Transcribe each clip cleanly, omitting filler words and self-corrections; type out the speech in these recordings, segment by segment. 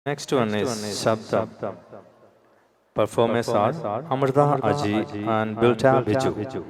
Next one is Shabda. Performers are Amrita Aji and Bilta Biju.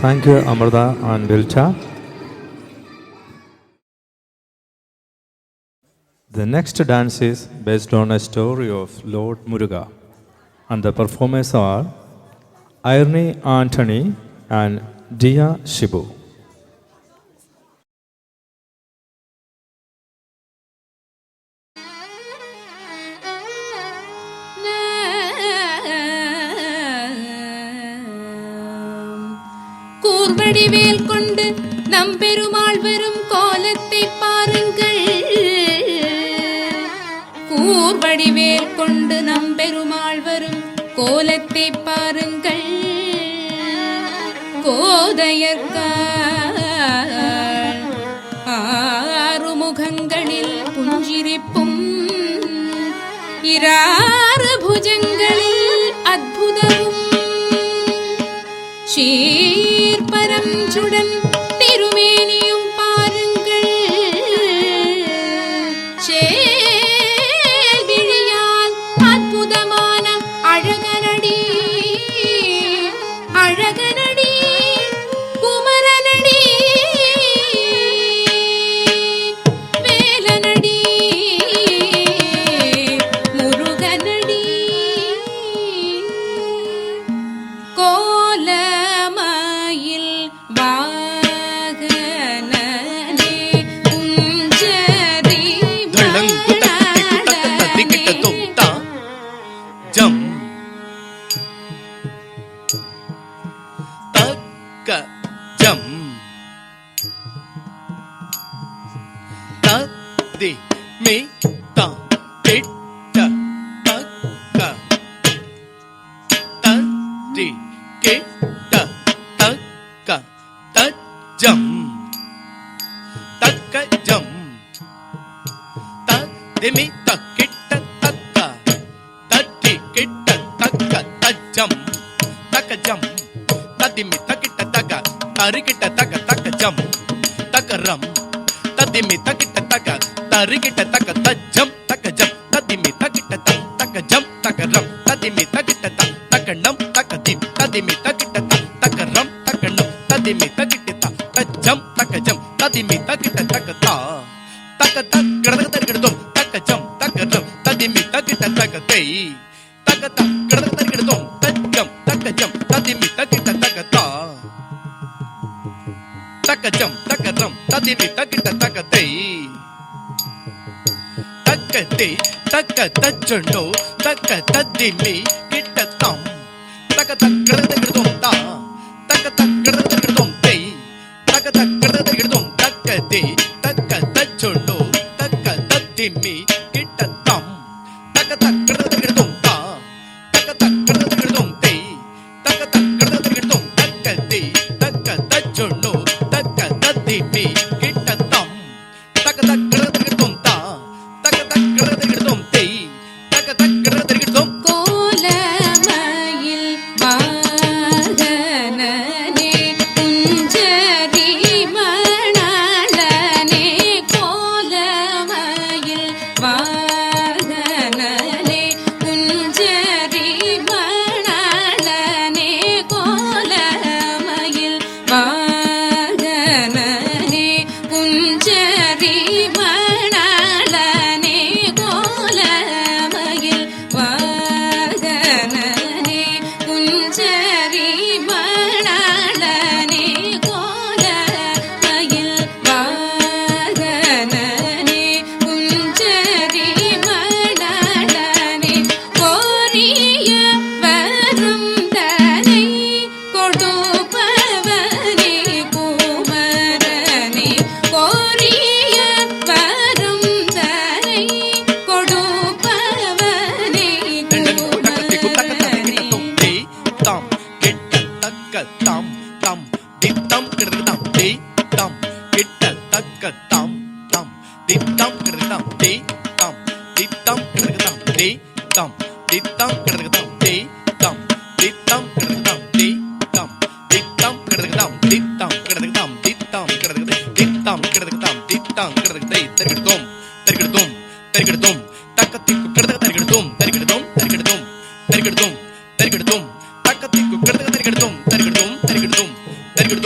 Thank you, Amrita and Vilcha. The next dance is based on a story of Lord Muruga, and the performers are Irene Anthony and Dia Shibu. கூர்வடிவேல் கொண்டு நம்பெருமாள் வரும் கோலத்தை பாருங்கள். கூர்வடிவேல் கொண்டு நம்பெருமாள் வரும் கோலத்தை பாருங்கள். கோதையர்காள் ஆறுமுகங்களில் புஞ்சிரிப்பும் இராறு புஜங்களில் அற்புதமும் சீர்பரம் சுடன் திருமேனியும் பாருங்கள். சேவிழியால் அற்புதமான அழகனடி அழகனடி குமரனடி வேலனடி முருகனடி கோலமயில் வாகனனே குஞ்சரி ஜம் தக்க ஜம் ததி மீ தா கிட்ட தக்க ததி கிட்ட தக்க தஜம் தக்க ஜம் ததிமி தக்கிட்ட தக்க தட்டி கிட்ட தக்க தஜம் தக்க ஜம் ததிமி தக்கிட்ட தக்க தரிகிட்ட தக்க தக்க ஜம் தக்கரம் ததிமி தக்கிட்ட தக்க தரிகிட்ட தக்க தஜம் தக்க ஜம் ததிமி தக்கிட்ட தக்க ஜம் தக்கரம் ததிமி தக்கிட்ட தக்கணம் தக்க திம் ததிமி தக்கிட்ட தக்கரம் தக்கணம் ததிமி தக்கிட்ட தஜம் தக்க ஜம் ததிமி தக்கிட்ட தக்க தக்க தக்கடக தரிகிடதும் தக்க ஜம் தக்கரம் ததிமி தக்கிட்ட தக்க தெய் தக்க தக்கடக தரிகிடதும் தஜம் தக்க ஜம் ததிமி தக்கிட்ட தக்க தக்க ஜம் தக்கரம் ததிமி தக்கிட்ட தக்க தெய் தக்க தெய் தக்க தஜ்ஜண்டோ தக்க ததிமி கிட்ட தம் தக்க தக்கடக தரிகிடதும் தக்க தக்கடக தரிகிடதும் தெய் தக்க தக்கடக தரிகிடதும் தக்க தெய் தக்க தஜ்ஜண்டோ தக்க ததிமி கிட்ட தம் தக்க தக்கடக தரிகிடதும் தக்க தக்கடக தரிகிடதும் தெய் தக்க தக்கடக தரிகிடதும் தக்க தெய் தக்க தஜ்ஜண்டோ தக்க ததிமி கிட்ட தம் தக்க தக்கடக தரிகிடதும் தக்க தக்கடக தரிகிடதும் தெய் தக்க தக்கடக தரிகிடதும் கோலமயில் வாகனனே குஞ்சரி மணாளனே கோலமயில் வாகனனே குஞ்சரி மணாளனே கோலமயில் வாகனனே குஞ்சரி மணாளனே கோலமயில் வாகனனே குஞ்சரி மணாளனே கோலமயில் வாகனனே குஞ்சரி மணாளனே கோரிய வரும் தனை கொடுப்பவனே குமரனே கோரிய வரும் தனை கொடுப்பவனே குமரனே தாம் கிட்ட தக்க தாம் தாம் தித்தம் கிடதாம் தே தாம் கிட்ட தக்க தாம் தாம் தித்தம் கிடதாம் தே தாம் தித்தம் கிடதாம் தே தாம் தித்தம் கிடதாம் தே தாம் தித்தம் கிடதாம் தே தாம் தித்தம் கிடதாம் தித்தம் கிடதாம் தித்தம் கிடதாம் தித்தம் கிடதாம் தித்தம் கிடதே தரிகிடதோம் தரிகிடதோம் தரிகிடதோம் தக்கத்திக்கு கிடத தரிகிடதோம் தரிகிடதோம் தரிகிடதோம் தரிகிடதோம் தரிகிடதோம் தக்கத்திக்கு கிடத தரிகிடதோம் தரிகிடதோம் தரிகிடதோம் தரிகிடதோம்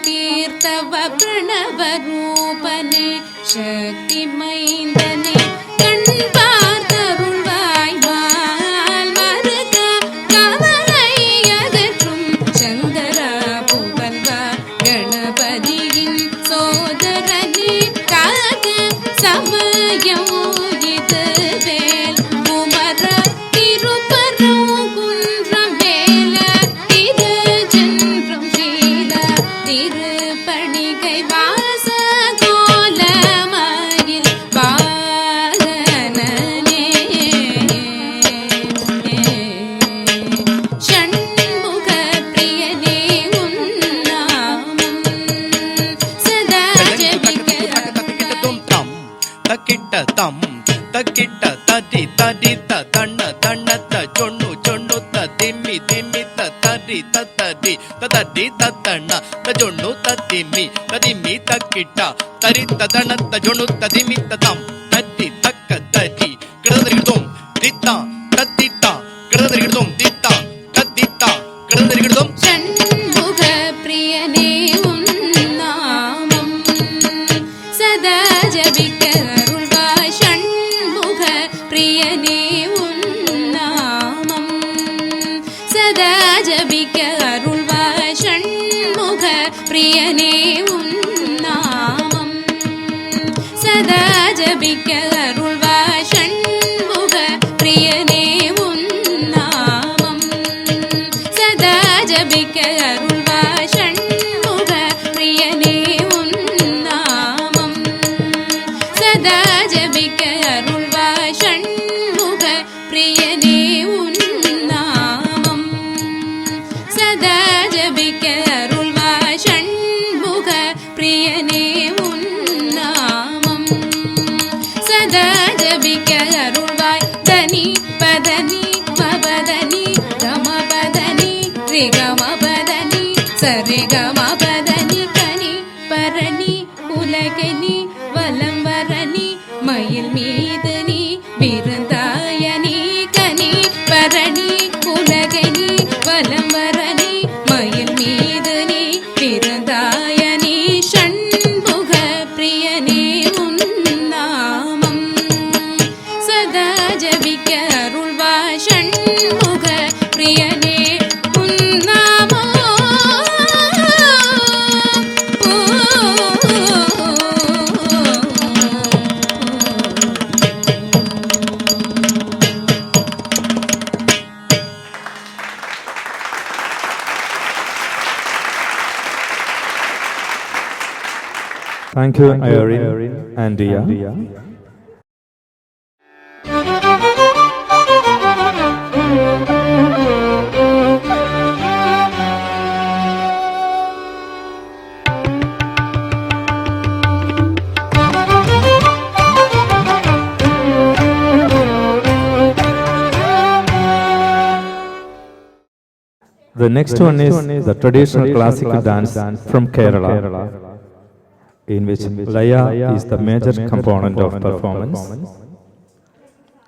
தீர்த்தவ பிரணவ ரூபனே சக்தி மைந்தனே கண் பார்த்தருள்வாய் மால் மருக கவலை அகற்றும் சங்கரா புகழ்வா கணபதியின் சோதரனே காக சமயம் இது வேல் குமர திருப்பரம் குன்றம் வேல திருச்சென்றம் சீல திருப்பணிகை வாச கோலமயில் வாகனனே ஷண்முக பிரியனே உன்னாமம் சதா தக்கிட்ட தம் தக்கிட்ட தடி தடி தண்ண தண்ண ஜொண்ணு ஜொண்ணு திம்மி திம்மி தரி தத்தடி தடி தத்தண்ண ஜொண்ணு திம்மி திம்மி தக்கிட்ட தரி ததண ஜொண்ணு திம்மி தம் தட்டி தக்க தடி கிடதறிகிடுதோம் தித்தா தத்தித்தா கிடதறிகிடுதோம் தித்தா தத்தித்தா கிடதறிகிடுதோம் ஷண்முக பிரியனே உன்னாமம் சதா ஜபிக்க அருள்வாய் ஷண்முக பிரியனே உன்னாமம் சதா ஜபிக்க அருள்வாய் ஷண்முக பிரியனே உன்னாமம் சதா ஜபிக்க அருள்வாய் ஷண்முக பிரியனே உன்னாமம் சதா ஜபிக்க அருள்வாய் ஷண்முக பிரியனே உன்னாமம் சதா ஜபிக்க அருள்வாய் ஷண்முக பிரியனே உன்னாமம் சதா ஜபிக்க அருள்வாய் ஷண்முக பிரியனே உன்னாமம் சதா ஜபிக்க அருள்வாய் தனி பதனி மபதனி கமபதனி ரிகமபதனி சரிகமபதனி கனி பரணி உலகனி வலம்பரணி மயில் மீது நீ விருந்தாயனி கனி பரணி உலகனி வலம்பரணி மயில் மீது நீ விருந்தாயனி ஷண்முக பிரியனே உன்னாமம் சதா ஜபிக்க அருள்வாய் ஷண்முக பிரியனே உன்னாமம் Thank you, Irene and Dia. The next one is the traditional classical dance from Kerala, in which Laya is the major component of performance.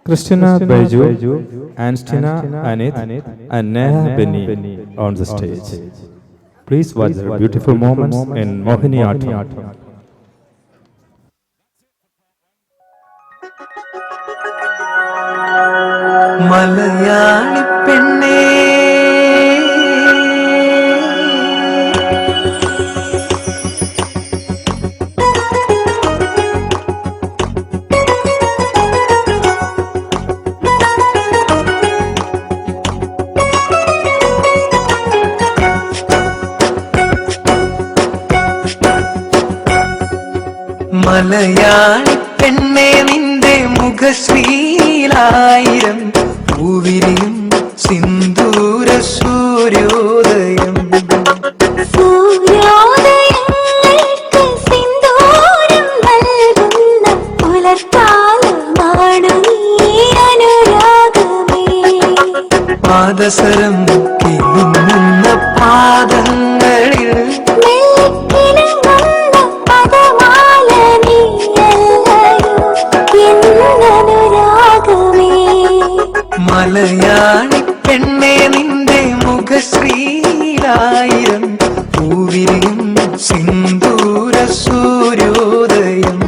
Christina Beju, Anstina Anit, and Neha Beni on the stage. Please watch their beautiful moments in Mohiniyattam. Malayali പെണ്ണേ മലയാളി പെണ്ണേ നിന്റെ മുഖശ്രീലായിരം പൂവിരിയും സിന്ദൂര സൂര്യോദയം സൂര്യോദയങ്ങൾക്ക് സിന്ദൂരം നൽകുന്ന പുലർക്കാലമാണ് നീ അനുരാഗമേ. പാദസരം കിലുങ്ങുന്ന പാദങ്ങളിൽ മെല്ലിക്കിലുങ്ങുന്ന പദമാല നീയല്ലയോ എന്നനുരാഗമേ. മലയാളി പെണ്ണേ നിന്റെ മുഖശ്രീലായിരം പൂവിരിയും സൂര്യോദയം.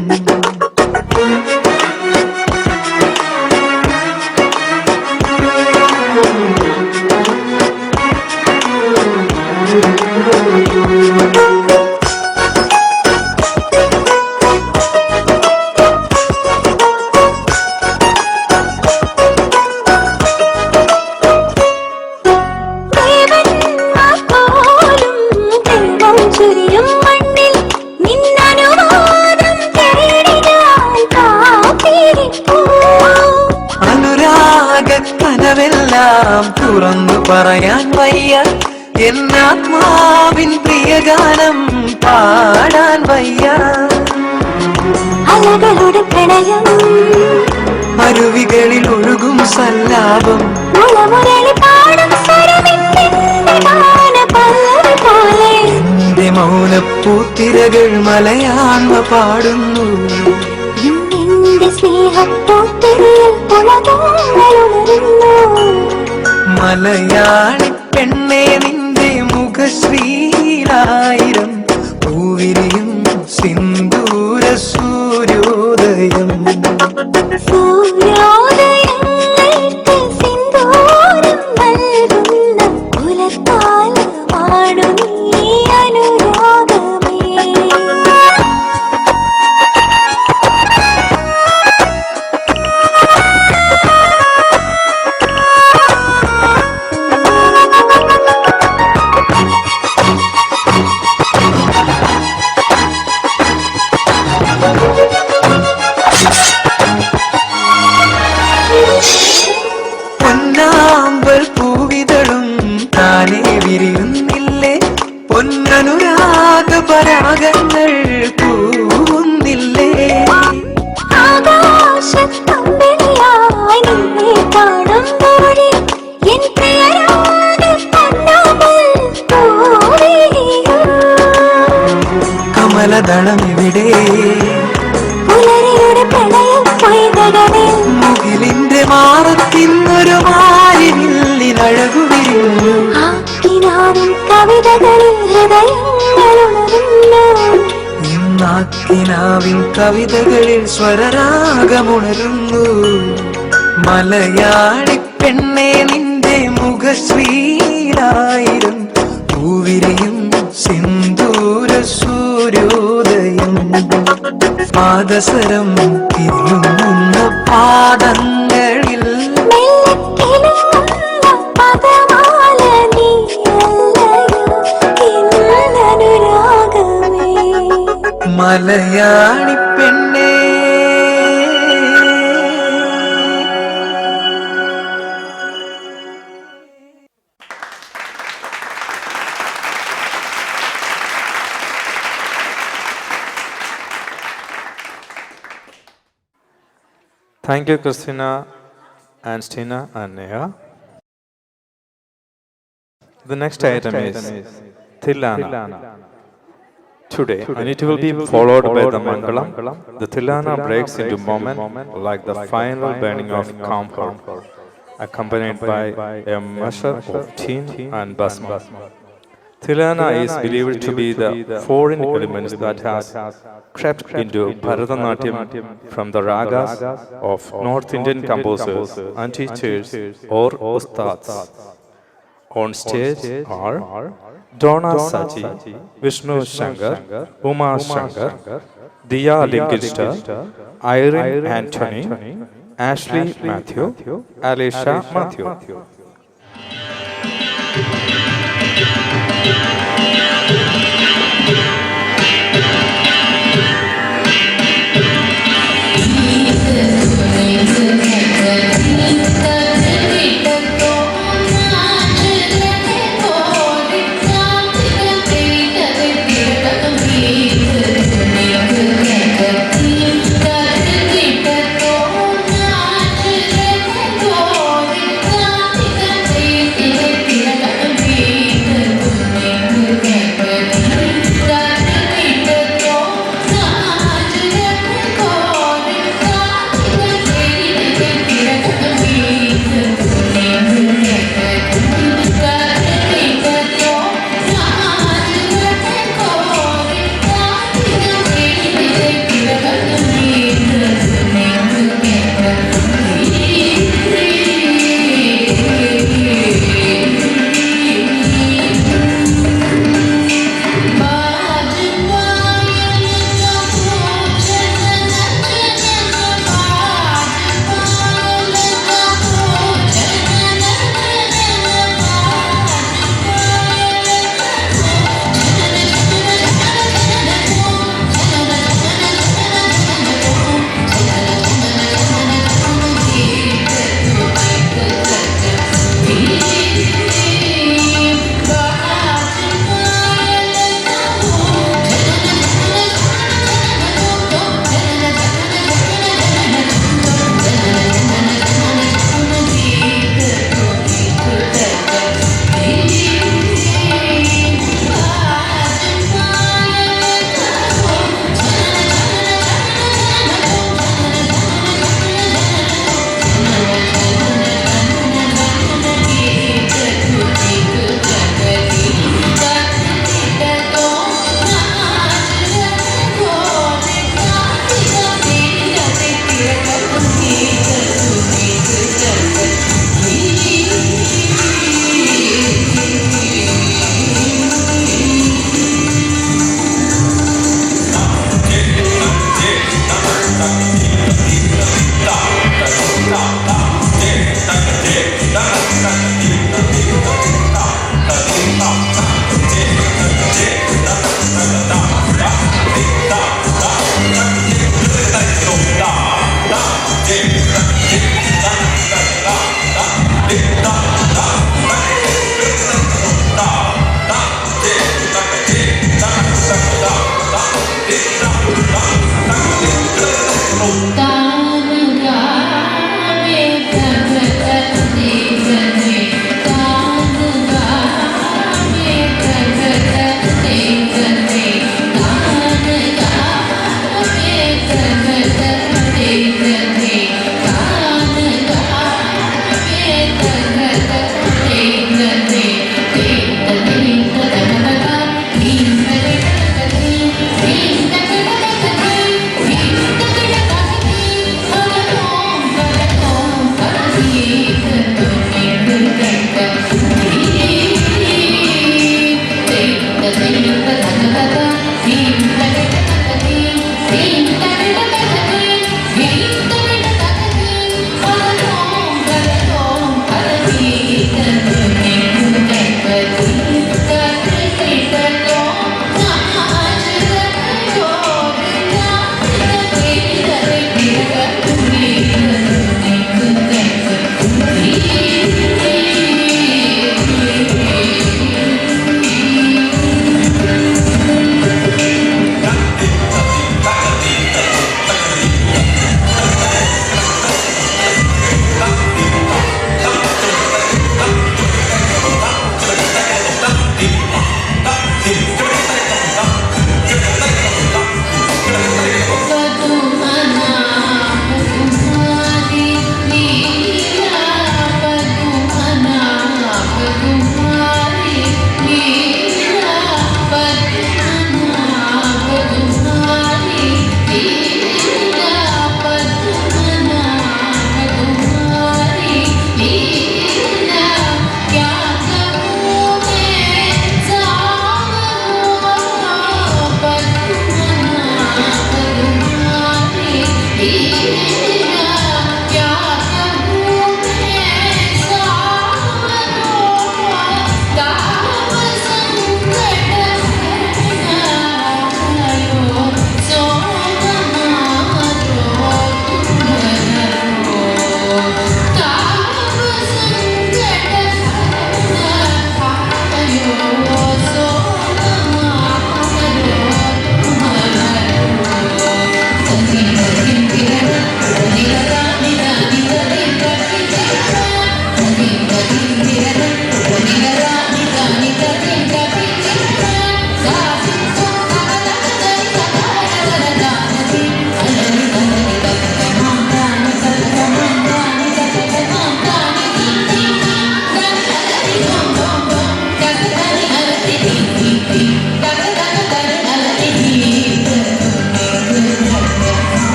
അനുരാഗക്കനവെല്ലാം തുറന്നു പറയാൻ വയ്യ, എന്നാത്മാവിൻ പ്രിയഗാനം പാടാൻ വയ്യ. അലകളുടെ പ്രണയം അരുവികളിൽ ഒഴുകും സല്ലാപം, മുളമുരളി പാടും പോലെ എന്റെ മൗനപ്പൂത്തിരകൾ മലയാൺമ പാടുന്നു. എന്റെ സ്നേഹപ്പൂത്തിരിയിൽ പുളകങ്ങളുണരുന്നു. മലയാളി പെണ്ണെ നിന്റെ മുഖശ്രീലായിരം പൂവിരിയും സിന്ദൂര സൂര്യോദയം. സൂര്യോദയങ്ങൾക്ക് സിന്ദൂരം നൽകുന്ന കുലത്താലമാണു നീ അനുരാഗമേ. പൊന്നാമ്പൽ പൂവിതളും താനേ വിരിയുന്നില്ലേ, പൊന്നനുരാഗ പരാഗങ്ങൾ പൂവുന്നില്ലേ. ആകാശത്തമ്പിളിയായി നിന്നെ കാണുമ്പോഴേ എൻ പ്രിയരാഗ പൊന്നാമ്പൽ പൂവിരിയും. കമലദളം ഇവിടെ പുലരിയുടെ പ്രണയം പൊയ്കകളിൽ മുകിലിന്റെ മാറത്തിന്നൊരു മാരിനില്ലഴകു വിരിഞ്ഞു. ആക്കിനാവും കവിതകളിൽ ഹൃദയങ്ങളുണരുന്നു. ഇന്നാക്കിനാവിൻ കവിതകളിൽ സ്വരരാഗമുണരുന്നു. മലയാളി പെണ്ണെ നിന്റെ മുഖശ്രീലായിരം പൂവിരിയും സിന്ദൂര സൂര്യോദയം. പാദസരം തിരുമുന്ന പാദങ്ങളിൽ മെല്ലക്കിലുങ്ങുന്ന പദമാല നീയല്ലയോ എന്നനുരാഗമേ. മലയാളി പെണ്ണേ. Thank you, Christina and Stina and Neha. The next item is Thillana. Today, and it will be followed by the Mangalam. The Thillana breaks into moment like the final burning of camphor, accompanied by a measure of teen and basma. Thillana is believed to be the foreign elements that has crept into Bharatanatyam from the ragas of North Indian composers and teachers or ustads. On stage are Donna Saji, Vishnu Shankar, Uma Shankar, Diya Linkistar, Irene Anthony, Ashley Matthew, Alicia Matthew.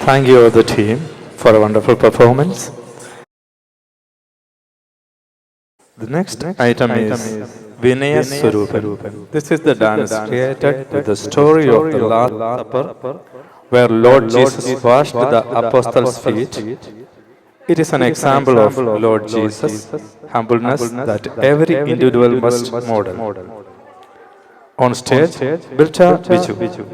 Thank you all the team for a wonderful performance. The next item is Vinaya Swarupan. This is the dance created with the story of the Last Supper, where Lord Jesus washed the apostles' feet. It is an example of Lord Jesus' humbleness that every individual must model. On stage, Bilta Biju.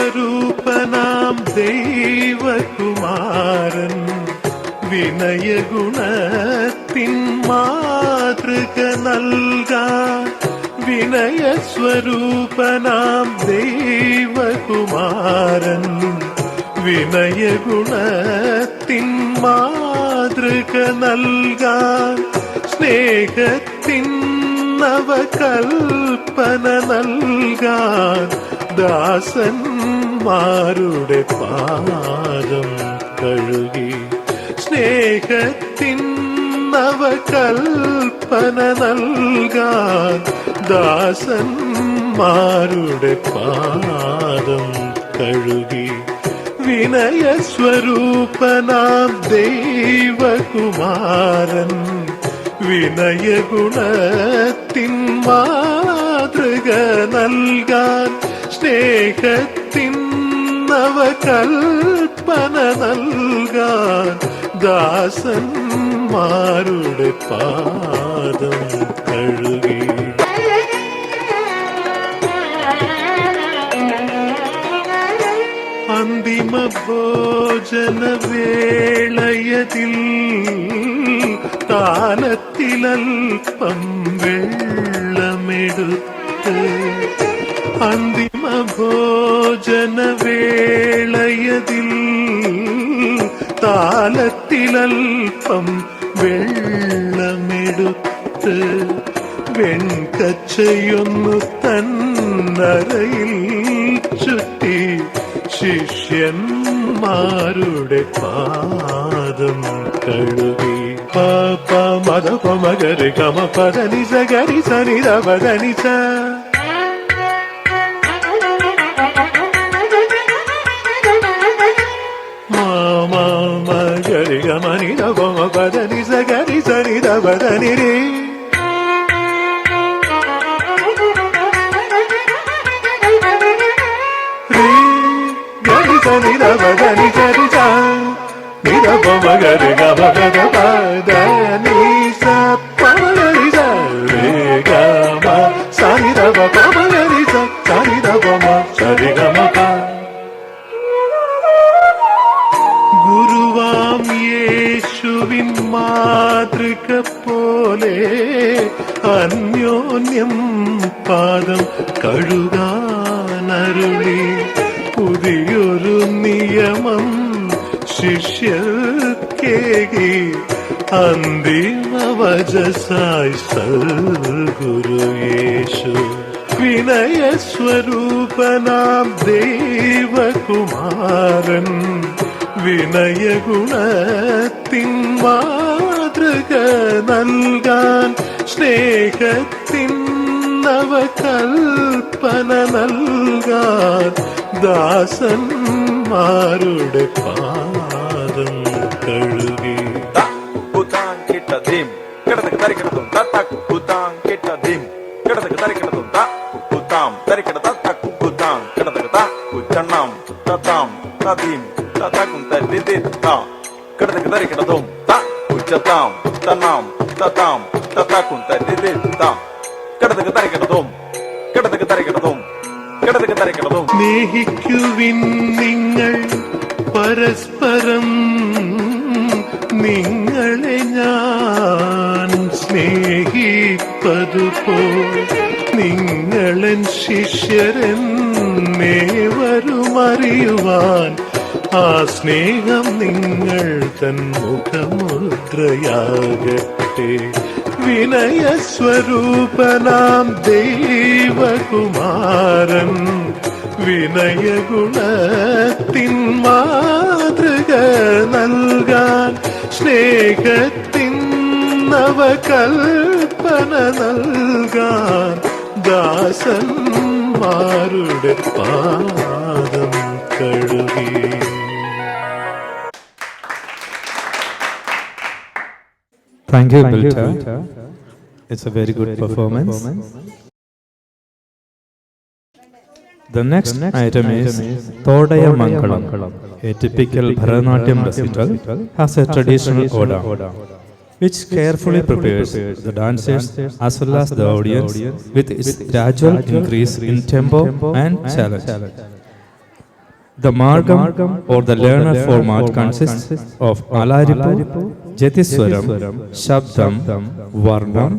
വിനയസ്വരൂപനാം ദൈവകുമാരൻ വിനയഗുണത്തിൻ മാതൃക നൽകാൻ വിനയസ്വരൂപനാം ദൈവകുമാരൻ വിനയഗുണത്തിൻ മാതൃക നൽകാൻ സ്നേഹത്തിൻ നവകൽപ്പന നൽകാൻ ദാസന്മാരുടെ പാദം കഴുകി സ്നേഹത്തിൻ നവകൽപ്പന നൽകാൻ ദാസന്മാരുടെ പാദം കഴുകി വിനയസ്വരൂപനാം ദൈവകുമാരൻ വിനയഗുണത്തിൻ മാതൃക നൽകാൻ സ്നേഹത്തിൻ നവകൽപ്പന നൽകാൻ ദാസന്മാരുടെ പാദം കഴുകി അന്തിമ ഭോജന വേളയതിൽ താലത്തിലൽപ്പം വെള്ളമെടുത്ത് അന്തിമ ഭോജന വേളയതിൽ താലത്തിലൽപ്പം വെള്ളമെടുത്ത് വെൺകച്ചയൊന്നു തന്നറയിൽ ചുറ്റി ശിഷ്യന്മാരുടെ പാദം കഴുകി പാപ മദ പമഗരി ഗമ പദനി സഗരി സനി രവദനി സ മഗരി ഗമനി രവമ പദനി സഗരി സനി രവദനി രേ నిరవదని చరిత నిరవమగరి గమగద పదని సపమగరి సరి గమ సరిరవ పమగరి సరిరవమ సరిగమప ഗുരുവാം യേശുവിൻ മാതൃക പോലെ അന്യോന്യം പാദം കഴുകാനരുളി പുതിയൊരു നിയമം ശിഷ്യർക്കേകി അന്തിമവചസായി സദ്ഗുരു യേശു വിനയസ്വരൂപനാം ദൈവകുമാരൻ വിനയഗുണത്തിൻ മാതൃക നൽകാൻ സ്നേഹത്തിൻ നവകൽപ്പന നൽകാൻ ദാസന്മാരുടെ പാദം കഴുകി സ്നേഹിക്കുവിൻ നിങ്ങൾ പരസ്പരം നിങ്ങളെ ഞാൻ സ്നേഹിപ്പതുപോൽ നിങ്ങളൻ പ്രിയരെന്നേ വരുമറിയുവാൻ ആ സ്നേഹം നിങ്ങൾ തൻ മുഖമുദ്രയാകട്ടെ. വിനയസ്വരൂപനാം ദൈവകുമാരൻ വിനയഗുണത്തിൻ മാതൃക നൽകാൻ സ്നേഹത്തിൻ നവകൽപ്പന നൽകാൻ ദാസന്മാരുടെ പാദം കഴുകി. Thank you, Bilta. It's a very good performance. The next item is Thodaya Mangalam. A typical Bharatanatyam recital has a traditional order, which carefully prepares the dancers as well as the audience with its gradual increase in tempo and challenge. The Margam or the learner format consists of Alaripu, Jatiswaram, Shabdam, Varnam,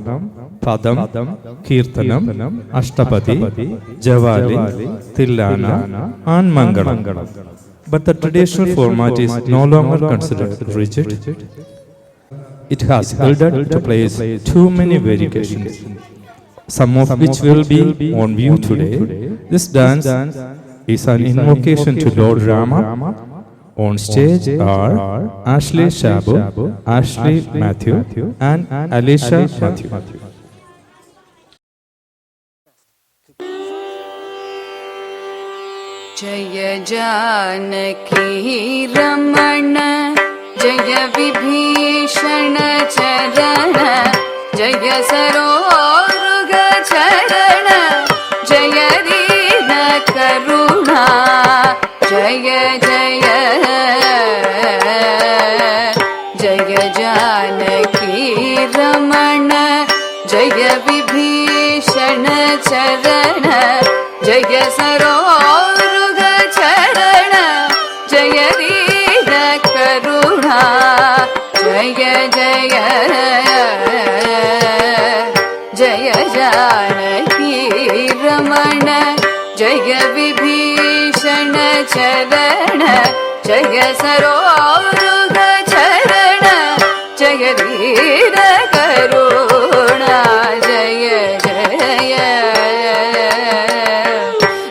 Padam, Kirtanam, Ashtapadi, Javali, Tillana and Mangalam. But the traditional format is no longer considered rigid. It has eluded to place too many variations, some of which will be on view today. This dance is an invocation to Lord Rama. On stage are Ashley Shabu, Ashley Matthew and Alicia Matthew. जय जानकी रमण जय विभीषण चरण जय सरोरुग चरण जय दीन करुणा जय जय जय जानकी रमण जय विभीषण चरण जय सरोरुग चरण जय दीन करुणा जय जय जय जानकी रमण जय विभीषण चरण जय सरोरुग चरण जय दीन करुणा जय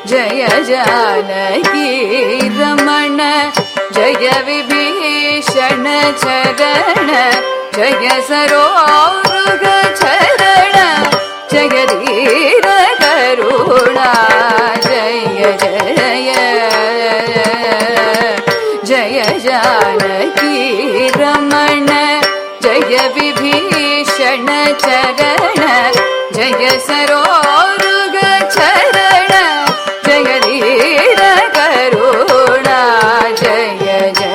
जय जय जानकी रमण जय विभीषण चरण जय सरोरुग चरण जय दीन करुणा जय जय जय जानकी रमण जय विभीषण चरण जय सरोरुग चरण जय दीन करुणा जय जय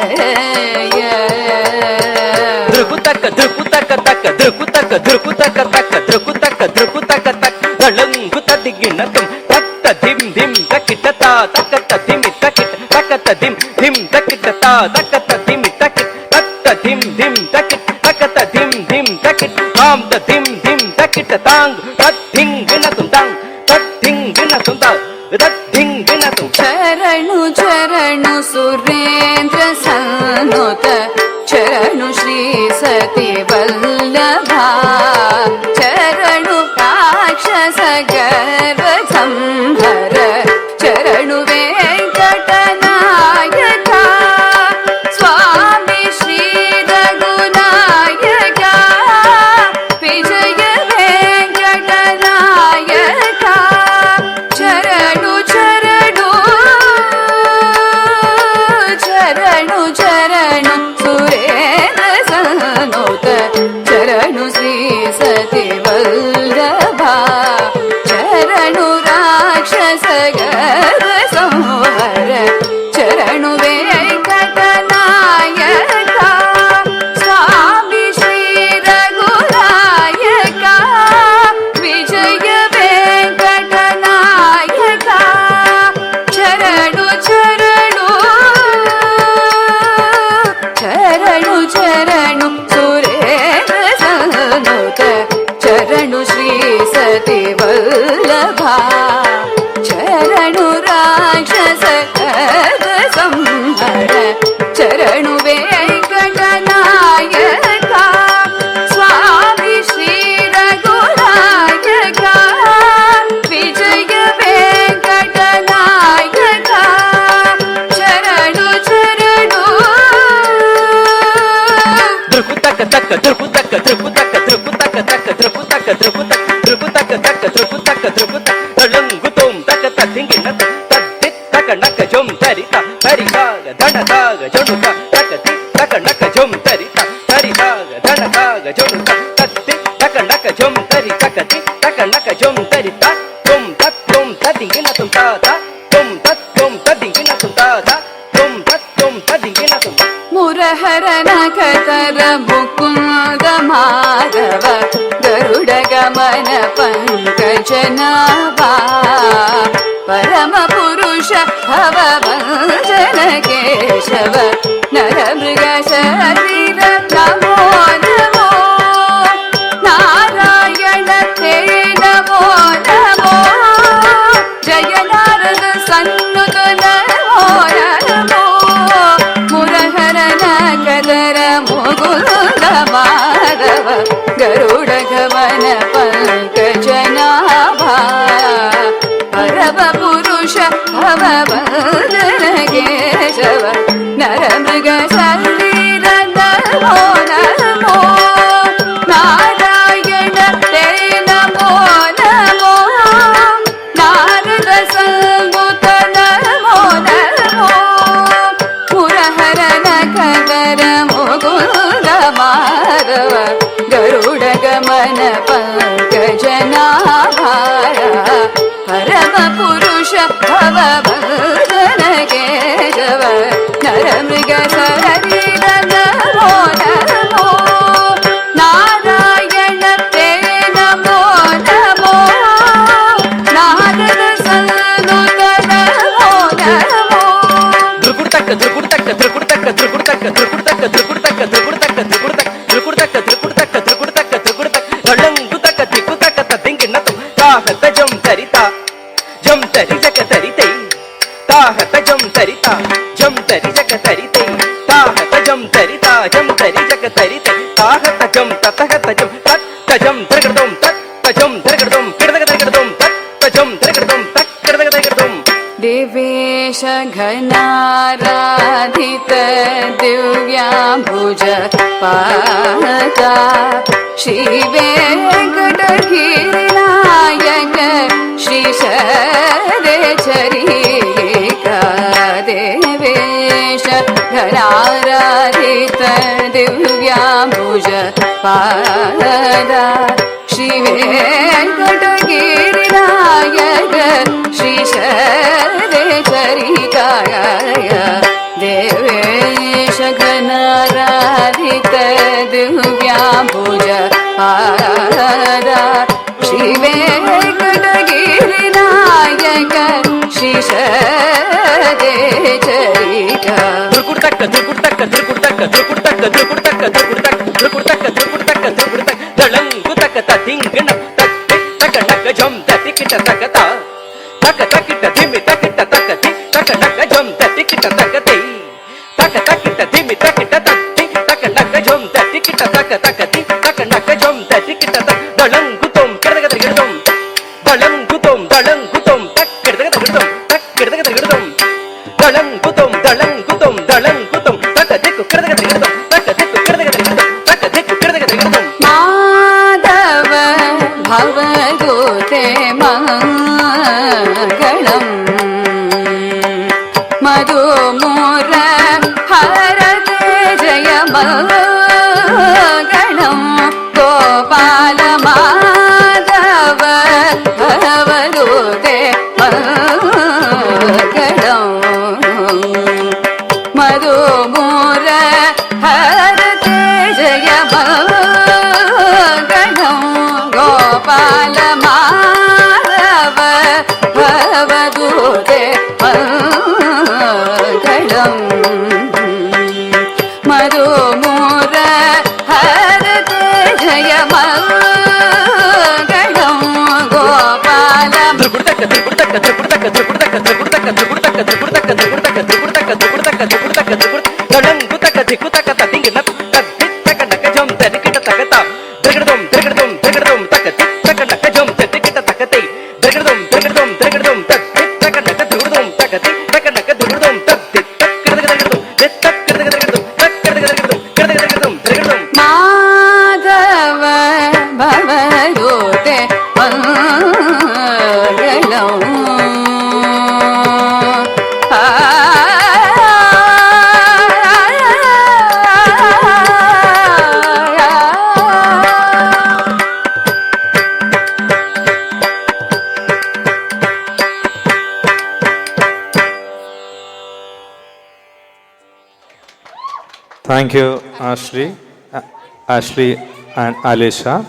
ध्रुकुतक ध्रुकुतक तक ध्रुकुतक ध्रुकुतक तक ध्रुकुतक ध्रुकुतक तक गलंगुत दिगिनतम तक्त धिम धिम तकिटता तकत धिम तकिट तकत धिम धिम तकिटता तकत धिम तकिट तक्त धिम धिम तकिट तकत धिम धिम तकिट ताम त धिम धिम तकिट तांग तद्धिंगिनतम तांग तद्धिंगिनतम तांग तद्धिंगिनतम चरणु चरणु सुरेंद्र सन्नुत चरणु श्री सती वल्लभा चरणु राक्षस गर्भ संभर चरणु वेंकटनायका स्वामी श्री रघुनायका विजय वेंकटनायका चरणु चरणु चरणु चरणु सुरेंद्र सन्नुत తక్క ధృకు తక్క ధృకు తక్క ధృకు తక్క తక్క ధృకు తక్క ధృకు తక్క ధృకు తక్క తక్క ధృకు తక్క ధృకు తక్క తళంగుతోం తక్క తద్దింగిన తద్ది తక నక జొం తరిత తరితాగ ధనతాగ జొనుక తక తి తక నక జొం తరిత తరితాగ ధనతాగ జొనుక తద్ది తక నక జొం తరి తక తి తక నక జొం తరిత తొం తద్దింగిన తుం తాత తొం తద్దింగిన తుం తాత తొం తద్దింగిన తుం ಮುರಹರನ ಕತರ ಮುಕುಂದ ಮಾಧವ ಗರುಡ ಗಮನ ಪಂಕಜನಾಭ ಪರಮ ಪುರುಷ ಭವ ಭಂಜನ ಕೇಶವ ನರ ಮೃಗ ಶರೀರ ನಮೋ ನಮೋ ನಾರಾಯಣ ತೇ ನಮೋ ನಮೋ ಜಯ ನಾರದ ಸನ್ನುತ ನಮೋ ನಮೋ ಮುರಹರನ ಕದರ ಮುಗುಂದ ಮಾಧವ ಗರುಡ ಗಮನ ಪಂಕಜನಾಭ ಪರಮ ಪುರುಷ ಭವ ಭಂಜನ ಕೇಶವ ನರ ಮೃಗ ಶರೀರ ನಮೋ ನಮೋ ನಾರಾಯಣ ತೇ ನಮೋ ನಮೋ ನಾರದ ಸಂಗುತ ನಮೋ ನಮೋ ಮುರಹರನ ಕದರ ಮುಗುಂದ ಮಾಧವ ಗರುಡ ಗಮನ ಪಂಕಜನಾಭ ಪರಮ ಪುರುಷ ಭವ ಭಂಜನ ಕೇಶವ ನರ ಮೃಗ ಶರೀರ ನಮೋ ನಮೋ ನಾರಾಯಣ ತೇ ನಮೋ ನಮೋ ನಾರದ ಸಂಗುತ ನಮೋ ನಮೋ ధృకుడు తక్క ధృకుడు తక్క ధృకుడు తక్క ధృకుడు తక్క ధృకుడు తక్క ధృకుడు తక్క ధృకుడు తక్క ధృకుడు తక్క ధృకుడు తక్క ధృకుడు తక్క ధృకుడు తక్క ధృకుడు తక్క తళంగు తక్క దిక్కు తక్క తద్దింగిన తుం తాహత జం తరిత జం తరి జక తరితై తాహత జం తరిత జం తరి జక తరితై తాహత జం తరిత జం తరి జక తరితై తాహత జం తతహత జం తత్త జం ధృగడదం తత్త జం ధృగడదం కిడదగ ధృగడదం తత్త జం ధృగడదం తక్ కిడదగ ధృగడదం दिवेश घनाराधित दिव्याम्बुज पादा श्री वेङ्कटगिरिनायक श्री शरचरीका देवेश घनाराधित दिव्याम्बुज पादा श्री वेङ्कटगिरिनायक श्री शरचरिकाय देवेश घनाराधित दिव्याम्बुज पादा श्री वेङ्कटगिरिनायक श्री शरचरिका ధృకుడు తక్క ధృకుడు తక్క ధృకుడు తక్క ధృకుడు తక్క ధృకుడు తక్క ధృకుడు తక్క ధృకుడు తక్క ధృకుడు తక్క ధృకుడు తక్క తళంగు తక్క తద్దింగిన తత్తి తక నక జం తతికిట తకత తక తకిట ధిమి తకిట తకతి తక నక జం తతికిట తకతి తక తకిట ధిమి తకిట తత్తి తక నక జం తతికిట తక తకతి తక నక జం తతికిట తక తళంగుతోం కిడదగ దిగడదం తళంగుతోం తక్ కిడదగ దిగడదం తక్ కిడదగ దిగడదం తళంగుతోం తక దిక్కు కిడదగ దిగడదం తక దిక్కు కిడదగ దిగడదం తక దిక్కు కిడదగ దిగడదం माधव भवदूते मङ्गलम् मधुमूर हरते जय मङ्गलम् गोपाल माधव भवदूते मङ्गलम् मधुमूर हरते जय मङ्गलम् गोपाल माधव भवदूते मङ्गलम् मधुमूर हरते जय मङ्गलम् गोपाल ధృకుడు తక్క ధృకుడు తక్క ధృకుడు తక్క ధృకుడు తక్క ధృకుడు తక్క ధృకుడు తక్క ధృకుడు తక్క ధృకుడు తక్క ధృకుడు తక్క ధృకుడు తక్క ధృకుడు తక్క ధృకుడు తళంగు తక్క దిక్కు తక్క తద్దింగిన తద్ది తక నక జం తరికిట తకత ధృగడదం ధృగడదం ధృగడదం తకతి తక నక జం తరికిట తకతై ధృగడదం ధృగడదం ధృగడదం తద్ది తక నక ధృగడదం తకతి తక నక ధృగడదం తద్ది తక్ కిడదగ ధృగడదం తక్ కిడదగ ధృగడదం తక్ కిడదగ ధృగడదం కిడదగ ధృగడదం ధృగడదం Thank you, Ashley and Alisha.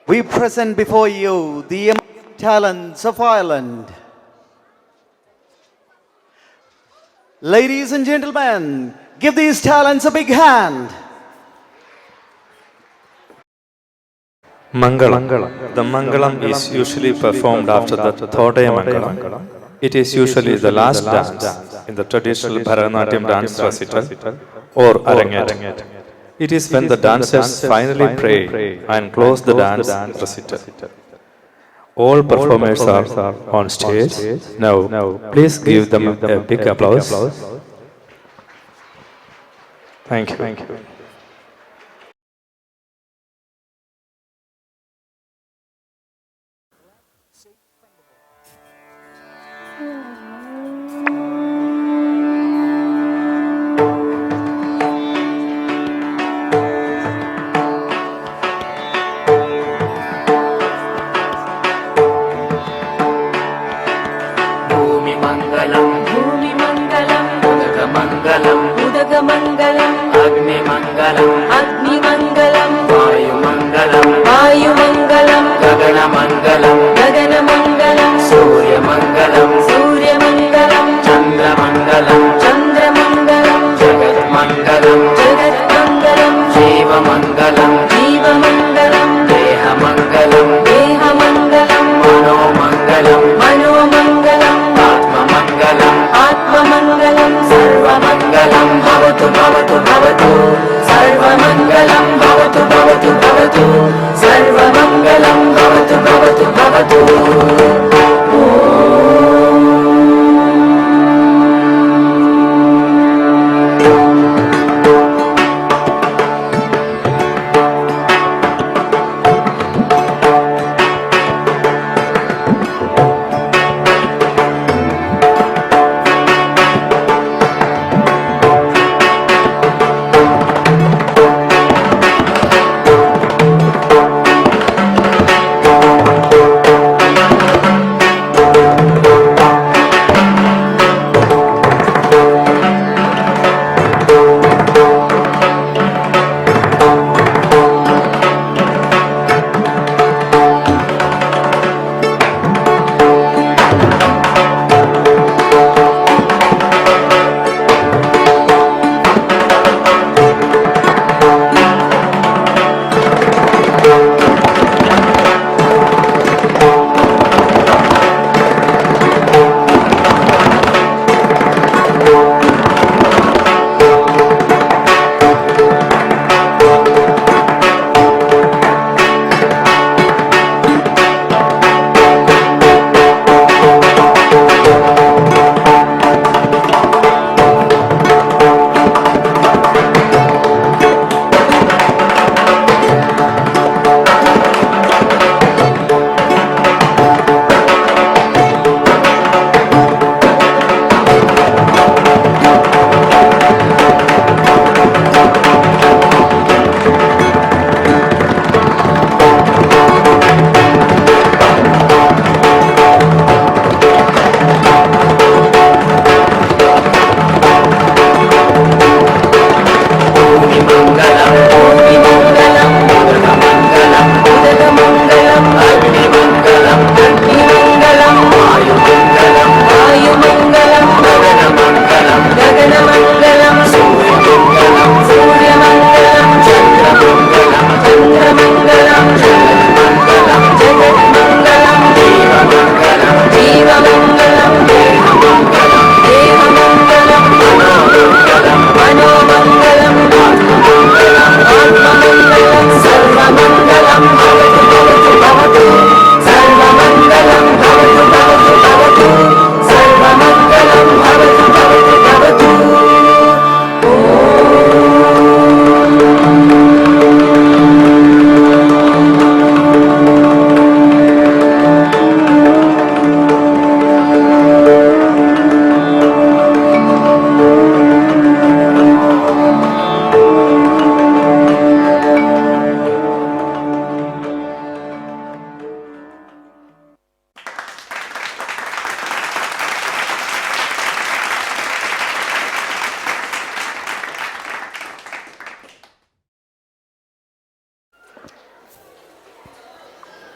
We present before you the talents of Ireland. Ladies and gentlemen, give these talents a big hand. Mangalam. The Mangalam is usually performed after the Thodaya Mangalam. It is usually the last dance in the traditional Bharatanatyam dance recital or Arangetam. It is when the dancers finally pray and close the dance recital. All performers are on stage. Now, please give them a big applause. Thank you. भूमिमङ्गलम् उदकमङ्गलम् अग्निमङ्गलम् वायुमङ्गलम् गगनमङ्गलम् सूर्यमङ्गलम् चन्द्रमङ्गलम् जगन्मङ्गलम् जीवमङ्गलम् देहमङ्गलम् मनोमङ्गलम् आत्ममङ्गलम् सर्वमङ्गलं भवतु सर्वमङ्गलं भवतु सर्वमङ्गलं भवतु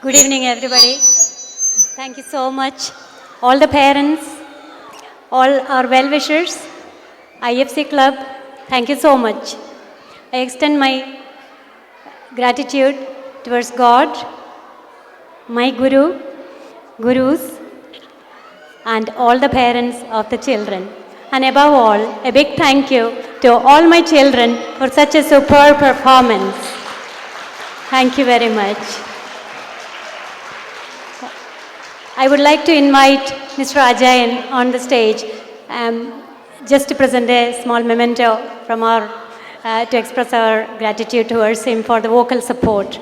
Good evening, everybody. Thank you so much. All the parents, all our well-wishers, IFC Club, thank you so much. I extend my gratitude towards God, my Guru, Gurus, and all the parents of the children. And above all, a big thank you to all my children for such a superb performance. Thank you very much. I would like to invite Mr. Ajayan on the stage just to present a small memento from our, to express our gratitude towards him for the vocal support.